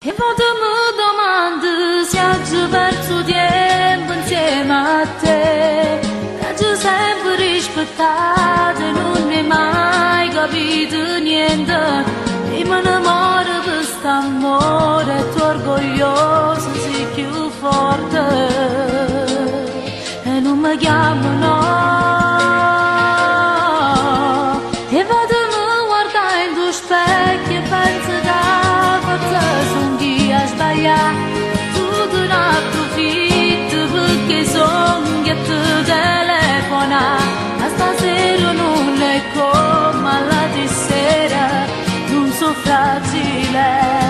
E volta mi domandi se oggi perso tempo insieme a te, che ci sempre rispettato e non mi hai mai capito niente. E mi innamoro per quest'amore, tu orgoglioso sei più forte e non mi chiamo no. E vado a guardare in due specchi e penso che forse sono chi a sbagliare. Tu non approfitti perché sono che ti telefona. A stasera non è come alla di sera, non so fragile.